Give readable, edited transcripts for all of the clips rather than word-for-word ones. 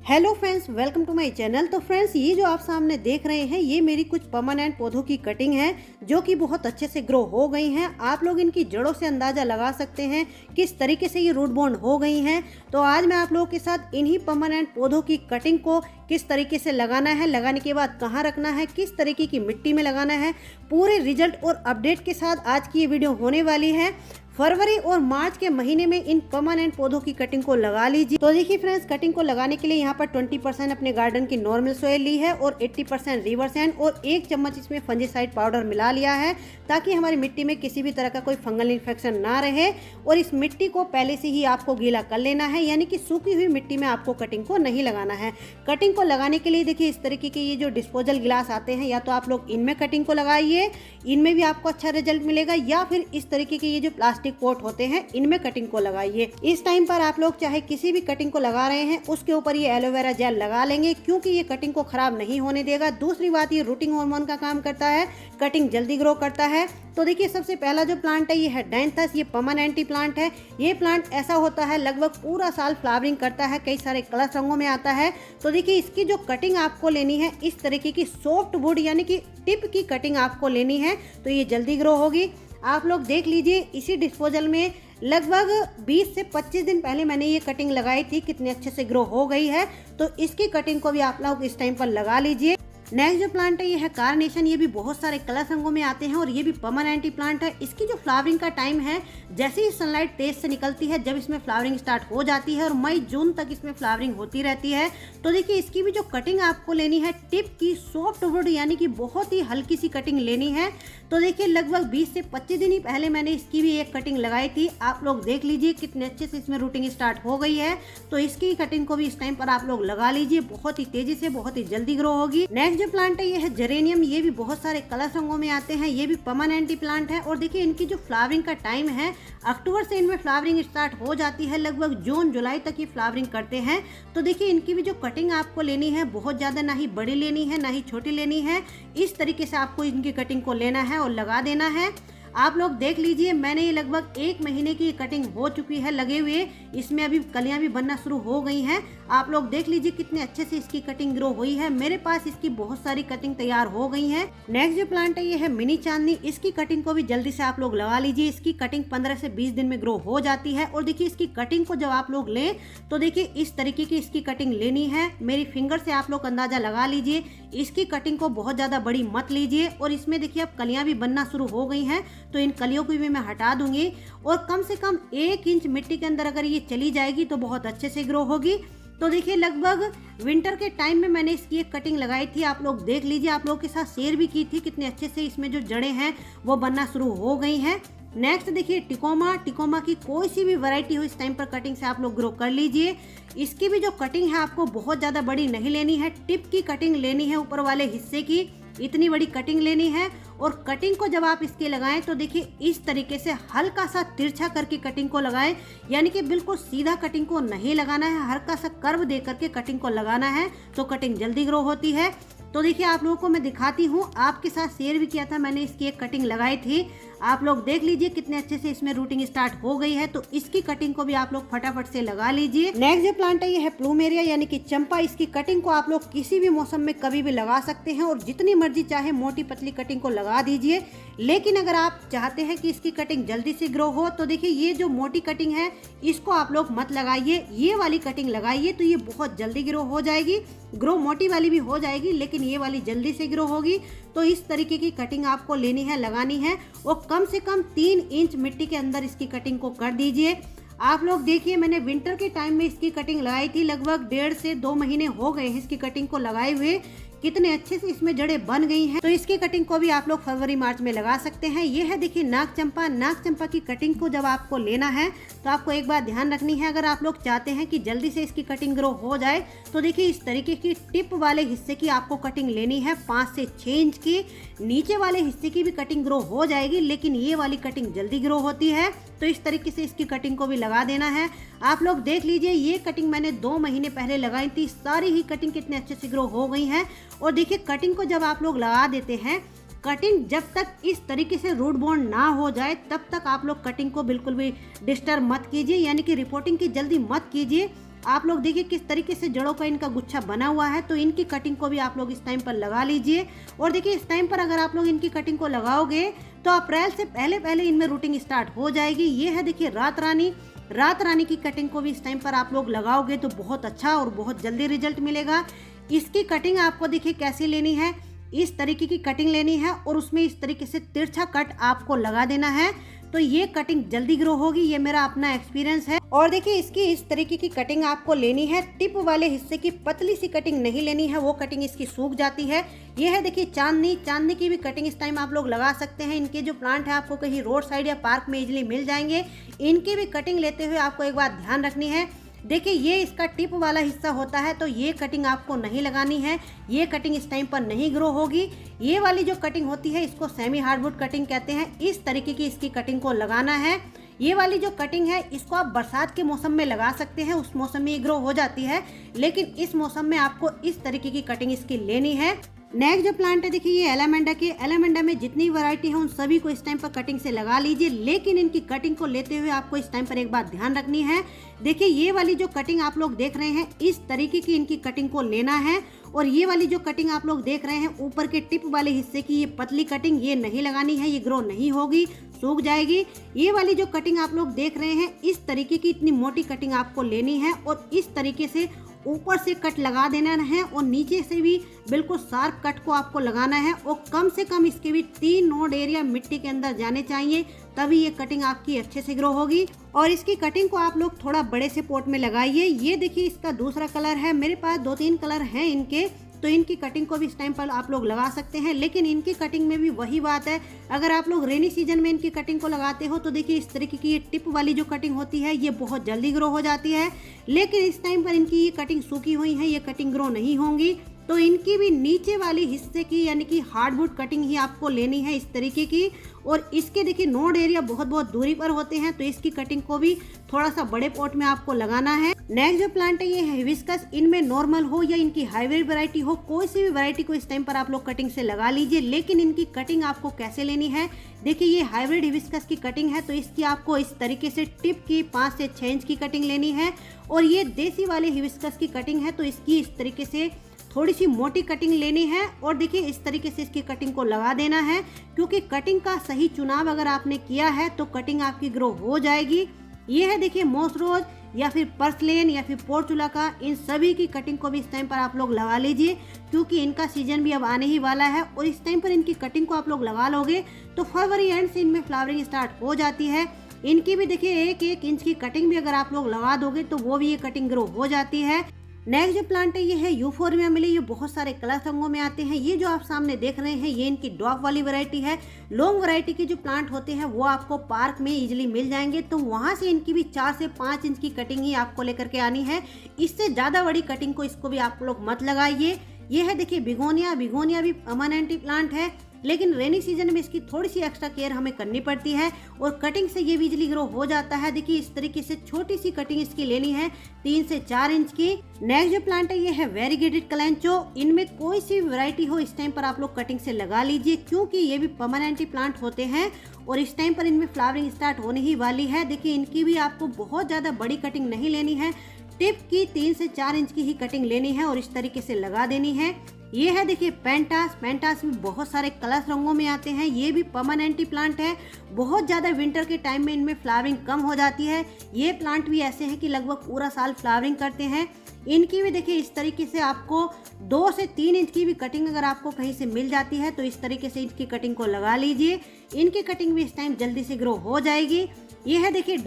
Hello friends, welcome to my channel. तो friends, ये जो आप सामने देख रहे हैं ये मेरी कुछ परमानेंट पौधों की कटिंग है जो कि बहुत अच्छे से ग्रो हो गई हैं। आप लोग इनकी जड़ों से अंदाज़ा लगा सकते हैं किस तरीके से ये रूट बॉन्ड हो गई हैं। तो आज मैं आप लोगों के साथ इन्हीं परमानेंट पौधों की कटिंग को किस तरीके से लगाना है, लगाने के बाद कहाँ रखना है, किस तरीके की मिट्टी में लगाना है, पूरे रिजल्ट और अपडेट के साथ आज की ये वीडियो होने वाली है। फरवरी और मार्च के महीने में इन परमानेंट पौधों की कटिंग को लगा लीजिए। तो देखिए फ्रेंड्स, कटिंग को लगाने के लिए यहाँ पर 20% अपने गार्डन की नॉर्मल सॉइल ली है और 80% रिवर सैंड और 1 चम्मच इसमें फंजीसाइड पाउडर मिला लिया है ताकि हमारी मिट्टी में किसी भी तरह का कोई फंगल इन्फेक्शन ना रहे। और इस मिट्टी को पहले से ही आपको गीला कर लेना है, यानी कि सूखी हुई मिट्टी में आपको कटिंग को नहीं लगाना है। कटिंग को लगाने के लिए देखिए इस तरीके के ये जो डिस्पोजल गिलास आते हैं, या तो आप लोग इनमें कटिंग को लगाइए, इनमें भी आपको अच्छा रिजल्ट मिलेगा, या फिर इस तरीके के ये जो प्लास्टिक पॉट होते हैं इनमें कटिंग को लगाइए। इस टाइम पर आप लोग चाहे किसी भी कटिंग को लगा रहे हैं उसके ऊपर ये एलोवेरा जेल लगा लेंगे, क्योंकि ये कटिंग को खराब नहीं होने देगा। दूसरी बात, ये रूटिंग हार्मोन का काम करता है, कटिंग जल्दी ग्रो करता है। तो देखिए सबसे पहला जो प्लांट है ये है डायंथस। ये परमानेंट प्लांट है। ये प्लांट ऐसा होता है लगभग पूरा साल फ्लावरिंग करता है, कई सारे कलर रंगों में आता है। तो देखिए इसकी जो कटिंग आपको लेनी है इस तरीके की सॉफ्ट वुड यानी कि टिप की कटिंग आपको लेनी है, तो ये जल्दी ग्रो होगी। आप लोग देख लीजिए इसी डिस्पोजल में लगभग 20 से 25 दिन पहले मैंने ये कटिंग लगाई थी, कितने अच्छे से ग्रो हो गई है। तो इसकी कटिंग को भी आप लोग इस टाइम पर लगा लीजिए। नेक्स्ट जो प्लांट है ये है कार्नेशन। ये भी बहुत सारे कलर रंगों में आते हैं और ये भी परमानेंट प्लांट है। इसकी जो फ्लावरिंग का टाइम है, जैसे ही सनलाइट तेज से निकलती है जब इसमें फ्लावरिंग स्टार्ट हो जाती है और मई जून तक इसमें फ्लावरिंग होती रहती है। तो देखिए इसकी भी जो कटिंग आपको लेनी है टिप की सॉफ्ट वुड यानी कि बहुत ही हल्की सी कटिंग लेनी है। तो देखिए लगभग 20 से 25 दिन ही पहले मैंने इसकी भी एक कटिंग लगाई थी। आप लोग देख लीजिए कितने अच्छे से इसमें रूटिंग स्टार्ट हो गई है। तो इसकी कटिंग को भी इस टाइम पर आप लोग लगा लीजिए, बहुत ही तेजी से बहुत ही जल्दी ग्रो होगी। नेक्स्ट जो प्लांट है ये है जेरेनियम। ये भी बहुत सारे कलर रंगों में आते हैं। ये भी परमानेंट प्लांट है और देखिए इनकी जो फ्लावरिंग का टाइम है, अक्टूबर से इनमें फ्लावरिंग स्टार्ट हो जाती है, लगभग जून जुलाई तक ये फ्लावरिंग करते हैं। तो देखिए इनकी भी जो कटिंग आपको लेनी है बहुत ज्यादा ना ही बड़ी लेनी है ना ही छोटी लेनी है, इस तरीके से आपको इनकी कटिंग को लेना है और लगा देना है। आप लोग देख लीजिए मैंने ये लगभग 1 महीने की कटिंग हो चुकी है लगे हुए, इसमें अभी कलियां भी बनना शुरू हो गई हैं। आप लोग देख लीजिए कितने अच्छे से इसकी कटिंग ग्रो हुई है। मेरे पास इसकी बहुत सारी कटिंग तैयार हो गई है। नेक्स्ट जो प्लांट है ये है मिनी चांदनी। इसकी कटिंग को भी जल्दी से आप लोग लगा लीजिए। इसकी कटिंग 15 से 20 दिन में ग्रो हो जाती है। और देखिए इसकी कटिंग को जब आप लोग लें तो देखिए इस तरीके की इसकी कटिंग लेनी है। मेरी फिंगर से आप लोग अंदाजा लगा लीजिए। इसकी कटिंग को बहुत ज्यादा बड़ी मत लीजिए। और इसमें देखिए अब कलियां भी बनना शुरू हो गई हैं, तो इन कलियों को भी मैं हटा दूंगी। और कम से कम 1 इंच मिट्टी के अंदर अगर ये चली जाएगी तो बहुत अच्छे से ग्रो होगी। तो देखिए लगभग विंटर के टाइम में मैंने इसकी एक कटिंग लगाई थी। आप लोग देख लीजिए, आप लोगों के साथ शेयर भी की थी, कितने अच्छे से इसमें जो जड़ें हैं वो बनना शुरू हो गई हैं। नेक्स्ट देखिए टिकोमा की कोई सी भी वैरायटी हो इस टाइम पर कटिंग से आप लोग ग्रो कर लीजिए। इसकी भी जो कटिंग है आपको बहुत ज़्यादा बड़ी नहीं लेनी है, टिप की कटिंग लेनी है, ऊपर वाले हिस्से की इतनी बड़ी कटिंग लेनी है। और कटिंग को जब आप इसके लगाएं तो देखिए इस तरीके से हल्का सा तिरछा करके कटिंग को लगाएं, यानी कि बिल्कुल सीधा कटिंग को नहीं लगाना है, हल्का सा कर्व दे करके कटिंग को लगाना है, तो कटिंग जल्दी ग्रो होती है। तो देखिए आप लोगों को मैं दिखाती हूँ, आपके साथ शेयर भी किया था मैंने, इसकी एक कटिंग लगाई थी। आप लोग देख लीजिए कितने अच्छे से इसमें रूटिंग स्टार्ट हो गई है। तो इसकी कटिंग को भी आप लोग फटाफट से लगा लीजिए। नेक्स्ट जो प्लांट है ये है प्लूमेरिया यानी कि चंपा। इसकी कटिंग को आप लोग किसी भी मौसम में कभी भी लगा सकते हैं और जितनी मर्जी चाहे मोटी पतली कटिंग को लगा दीजिए। लेकिन अगर आप चाहते हैं कि इसकी कटिंग जल्दी से ग्रो हो तो देखिए ये जो मोटी कटिंग है इसको आप लोग मत लगाइए, ये वाली कटिंग लगाइए, तो ये बहुत जल्दी ग्रो हो जाएगी। ग्रो मोटी वाली भी हो जाएगी लेकिन ये वाली जल्दी से ग्रो होगी। तो इस तरीके की कटिंग आपको लेनी है, लगानी है, और कम से कम 3 इंच मिट्टी के अंदर इसकी कटिंग को कर दीजिए। आप लोग देखिए मैंने विंटर के टाइम में इसकी कटिंग लगाई थी, लगभग 1.5 से 2 महीने हो गए इसकी कटिंग को लगाए हुए, कितने अच्छे से इसमें जड़ें बन गई हैं। तो इसकी कटिंग को भी आप लोग फरवरी मार्च में लगा सकते हैं। ये है देखिए नाग चंपा की कटिंग को जब आपको लेना है तो आपको एक बात ध्यान रखनी है, अगर आप लोग चाहते हैं कि जल्दी से इसकी कटिंग ग्रो हो जाए तो देखिए इस तरीके की टिप वाले हिस्से की आपको कटिंग लेनी है, 5 से 6 इंच की। नीचे वाले हिस्से की भी कटिंग ग्रो हो जाएगी लेकिन ये वाली कटिंग जल्दी ग्रो होती है, तो इस तरीके से इसकी कटिंग को भी लगा देना है। आप लोग देख लीजिए ये कटिंग मैंने 2 महीने पहले लगाई थी, सारी ही कटिंग कितने अच्छे से ग्रो हो गई हैं। और देखिए कटिंग को जब आप लोग लगा देते हैं, कटिंग जब तक इस तरीके से रूट बॉन्ड ना हो जाए तब तक आप लोग कटिंग को बिल्कुल भी डिस्टर्ब मत कीजिए, यानी कि रिपोर्टिंग की जल्दी मत कीजिए। आप लोग देखिए किस तरीके से जड़ों का इनका गुच्छा बना हुआ है। तो इनकी कटिंग को भी आप लोग इस टाइम पर लगा लीजिए। और देखिए इस टाइम पर अगर आप लोग इनकी कटिंग को लगाओगे तो अप्रैल से पहले पहले इनमें रूटिंग स्टार्ट हो जाएगी। ये है देखिए रात रानी की कटिंग को भी इस टाइम पर आप लोग लगाओगे तो बहुत अच्छा और बहुत जल्दी रिजल्ट मिलेगा। इसकी कटिंग आपको देखिए कैसी लेनी है, इस तरीके की कटिंग लेनी है और उसमें इस तरीके से तिरछा कट आपको लगा देना है। तो ये कटिंग जल्दी ग्रो होगी, ये मेरा अपना एक्सपीरियंस है। और देखिए इसकी इस तरीके की कटिंग आपको लेनी है। टिप वाले हिस्से की पतली सी कटिंग नहीं लेनी है, वो कटिंग इसकी सूख जाती है। ये है देखिए चांदनी की भी कटिंग इस टाइम आप लोग लगा सकते हैं। इनके जो प्लांट है आपको कहीं रोड साइड या पार्क में इजिली मिल जाएंगे। इनकी भी कटिंग लेते हुए आपको एक बात ध्यान रखनी है, देखिए ये इसका टिप वाला हिस्सा होता है तो ये कटिंग आपको नहीं लगानी है, ये कटिंग इस टाइम पर नहीं ग्रो होगी। ये वाली जो कटिंग होती है इसको सेमी हार्डवुड कटिंग कहते हैं। इस तरीके की इसकी कटिंग को लगाना है। ये वाली जो कटिंग है इसको आप बरसात के मौसम में लगा सकते हैं, उस मौसम में ये ग्रो हो जाती है, लेकिन इस मौसम में आपको इस तरीके की कटिंग इसकी लेनी है। नेक्स्ट जो प्लांट है देखिए ये एलामेंडा में जितनी वैरायटी है उन सभी को इस टाइम पर कटिंग से लगा लीजिए। लेकिन इनकी कटिंग को लेते हुए आपको इस टाइम पर एक बात ध्यान रखनी है, देखिए ये वाली जो कटिंग आप लोग देख रहे हैं इस तरीके की इनकी कटिंग को लेना है। और ये वाली जो कटिंग आप लोग देख रहे हैं ऊपर के टिप वाले हिस्से की ये पतली कटिंग ये नहीं लगानी है, ये ग्रो नहीं होगी, सूख जाएगी। ये वाली जो कटिंग आप लोग देख रहे हैं इस तरीके की इतनी मोटी कटिंग आपको लेनी है और इस तरीके से ऊपर से कट लगा देना है और नीचे से भी बिल्कुल शार्प कट को आपको लगाना है। और कम से कम इसके भी 3 नोड एरिया मिट्टी के अंदर जाने चाहिए, तभी ये कटिंग आपकी अच्छे से ग्रो होगी। और इसकी कटिंग को आप लोग थोड़ा बड़े से पॉट में लगाइए। ये देखिए इसका दूसरा कलर है, मेरे पास 2-3 कलर हैं इनके, तो इनकी कटिंग को भी इस टाइम पर आप लोग लगा सकते हैं। लेकिन इनकी कटिंग में भी वही बात है, अगर आप लोग रेनी सीजन में इनकी कटिंग को लगाते हो तो देखिए इस तरीके की ये टिप वाली जो कटिंग होती है ये बहुत जल्दी ग्रो हो जाती है। लेकिन इस टाइम पर इनकी ये कटिंग सूखी हुई है, ये कटिंग ग्रो नहीं होंगी। तो इनकी भी नीचे वाली हिस्से की यानी कि हार्डवुड कटिंग ही आपको लेनी है इस तरीके की। और इसके देखिए नोड एरिया बहुत दूरी पर होते हैं, तो इसकी कटिंग को भी थोड़ा सा बड़े पॉट में आपको लगाना है। नेक्स्ट जो प्लांट है ये है हिबिस्कस। इनमें नॉर्मल हो या इनकी हाइब्रिड वैरायटी हो, कोई सी भी वैरायटी को इस टाइम पर आप लोग कटिंग से लगा लीजिए। लेकिन इनकी कटिंग आपको कैसे लेनी है, देखिए ये हाइब्रिड हिबिस्कस की कटिंग है तो इसकी आपको इस तरीके से टिप की 5 से 6 इंच की कटिंग लेनी है। और ये देसी वाले हिबिस्कस की कटिंग है तो इसकी इस तरीके से थोड़ी सी मोटी कटिंग लेनी है। और देखिए इस तरीके से इसकी कटिंग को लगा देना है, क्योंकि कटिंग का सही चुनाव अगर आपने किया है तो कटिंग आपकी ग्रो हो जाएगी। ये है देखिए मॉस रोज या फिर पर्सलेन या फिर पोर्चुला का, इन सभी की कटिंग को भी इस टाइम पर आप लोग लगा लीजिए, क्योंकि इनका सीजन भी अब आने ही वाला है। और इस टाइम पर इनकी कटिंग को आप लोग लगा लोगे तो फरवरी एंड से इनमें फ्लावरिंग स्टार्ट हो जाती है। इनकी भी देखिए 1-1 इंच की कटिंग भी अगर आप लोग लगा दोगे तो वो भी ये कटिंग ग्रो हो जाती है। नेक्स्ट जो प्लांट है ये है यूफोर्बिया मिली। ये बहुत सारे कलर रंगों में आते हैं। ये जो आप सामने देख रहे हैं ये इनकी ड्वार्फ वाली वैरायटी है। लॉन्ग वैरायटी के जो प्लांट होते हैं वो आपको पार्क में इजीली मिल जाएंगे, तो वहां से इनकी भी 4 से 5 इंच की कटिंग ही आपको लेकर के आनी है। इससे ज़्यादा बड़ी कटिंग को इसको भी आप लोग मत लगाइए। ये है देखिए बिगोनिया भी परमानेंट प्लांट है, लेकिन रेनी सीजन में इसकी थोड़ी सी एक्स्ट्रा केयर हमें करनी पड़ती है और कटिंग से ये भी इजीली ग्रो हो जाता है। देखिए इस तरीके से छोटी सी कटिंग इसकी लेनी है 3 से 4 इंच की। नेक्स्ट जो प्लांट है ये है वेरीगेटेड कलेंचो। इनमें कोई सी वैरायटी हो इस टाइम पर आप लोग कटिंग से लगा लीजिए, क्योंकि ये भी परमानेंट प्लांट होते हैं और इस टाइम पर इनमें फ्लावरिंग स्टार्ट होने ही वाली है। देखिए इनकी भी आपको बहुत ज़्यादा बड़ी कटिंग नहीं लेनी है, टिप की 3 से 4 इंच की ही कटिंग लेनी है और इस तरीके से लगा देनी है। ये है देखिए पेंटास में बहुत सारे कलर रंगों में आते हैं। ये भी परमानेंट प्लांट है। बहुत ज़्यादा विंटर के टाइम में इनमें फ्लावरिंग कम हो जाती है। ये प्लांट भी ऐसे हैं कि लगभग पूरा साल फ्लावरिंग करते हैं। इनकी भी देखिए इस तरीके से आपको 2 से 3 इंच की भी कटिंग अगर आपको कहीं से मिल जाती है तो इस तरीके से इनकी कटिंग को लगा लीजिए। इनकी कटिंग भी इस टाइम जल्दी से ग्रो हो जाएगी। ये है देखिए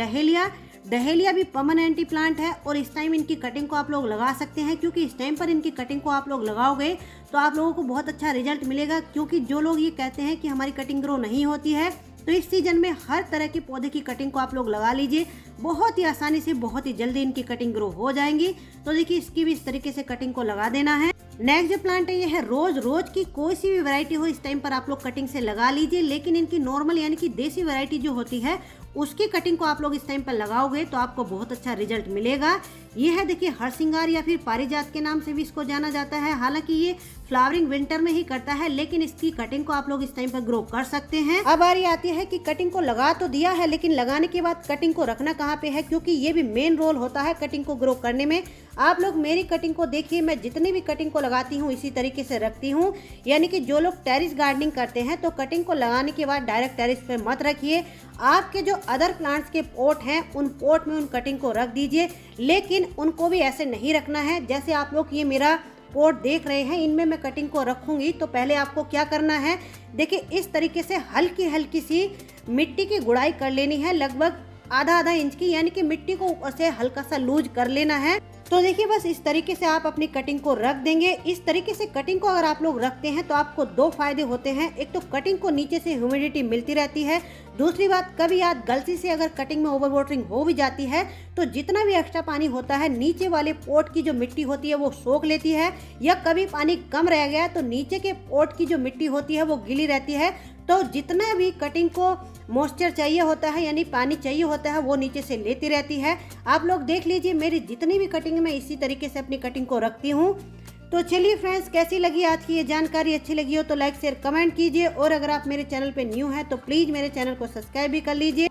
डहेलिया भी परमानेंट प्लांट है और इस टाइम इनकी कटिंग को आप लोग लगा सकते हैं, क्योंकि इस टाइम पर इनकी कटिंग को आप लोग लगाओगे तो आप लोगों को बहुत अच्छा रिजल्ट मिलेगा। क्योंकि जो लोग ये कहते हैं कि हमारी कटिंग ग्रो नहीं होती है, तो इस सीजन में हर तरह के पौधे की कटिंग को आप लोग लगा लीजिए। बहुत ही आसानी से बहुत ही जल्दी इनकी कटिंग ग्रो हो जाएंगी। तो देखिए इसकी भी इस तरीके से कटिंग को लगा देना है। नेक्स्ट जो प्लांट है ये है रोज की कोई सी भी वैरायटी हो इस टाइम पर आप लोग कटिंग से लगा लीजिए। लेकिन इनकी नॉर्मल यानी कि देसी वैरायटी जो होती है उसकी कटिंग को आप लोग इस टाइम पर लगाओगे तो आपको बहुत अच्छा रिजल्ट मिलेगा। ये है देखिए हरसिंगार या फिर पारिजात के नाम से भी इसको जाना जाता है। हालांकि ये फ्लावरिंग विंटर में ही करता है, लेकिन इसकी कटिंग को आप लोग इस टाइम पर ग्रो कर सकते हैं। अब बारी आती है कि कटिंग को लगा तो दिया है, लेकिन लगाने के बाद कटिंग को रखना कहाँ पे है, क्योंकि ये भी मेन रोल होता है कटिंग को ग्रो करने में। आप लोग मेरी कटिंग को देखिए, मैं जितनी भी कटिंग को लगाती हूँ इसी तरीके से रखती हूँ। यानी कि जो लोग टेरिस गार्डनिंग करते हैं तो कटिंग को लगाने के बाद डायरेक्ट टेरिस पे मत रखिए। आपके जो अदर प्लांट्स के पोट हैं उन पोट में उन कटिंग को रख दीजिए, लेकिन उनको भी ऐसे नहीं रखना है जैसे आप लोग ये मेरा पोट देख रहे हैं, इनमें मैं कटिंग को रखूंगी। तो पहले आपको क्या करना है, देखिए इस तरीके से हल्की हल्की सी मिट्टी की गुड़ाई कर लेनी है, लगभग आधा इंच की, यानी कि मिट्टी को ऊपर से हल्का सा लूज कर लेना है। तो देखिए बस इस तरीके से आप अपनी कटिंग को रख देंगे। इस तरीके से कटिंग को अगर आप लोग रखते हैं तो आपको दो फायदे होते हैं। एक तो कटिंग को नीचे से ह्यूमिडिटी मिलती रहती है, दूसरी बात कभी आज गलती से अगर कटिंग में ओवर वाटरिंग हो भी जाती है तो जितना भी एक्स्ट्रा पानी होता है नीचे वाले पोट की जो मिट्टी होती है वो सोख लेती है, या कभी पानी कम रह गया तो नीचे के पोट की जो मिट्टी होती है वो गीली रहती है। तो जितना भी कटिंग को मॉइस्चर चाहिए होता है यानी पानी चाहिए होता है वो नीचे से लेती रहती है। आप लोग देख लीजिए मेरी जितनी भी कटिंग में इसी तरीके से अपनी कटिंग को रखती हूँ। तो चलिए फ्रेंड्स, कैसी लगी आज की ये जानकारी, अच्छी लगी हो तो लाइक शेयर कमेंट कीजिए, और अगर आप मेरे चैनल पे न्यू हैं तो प्लीज़ मेरे चैनल को सब्सक्राइब भी कर लीजिए।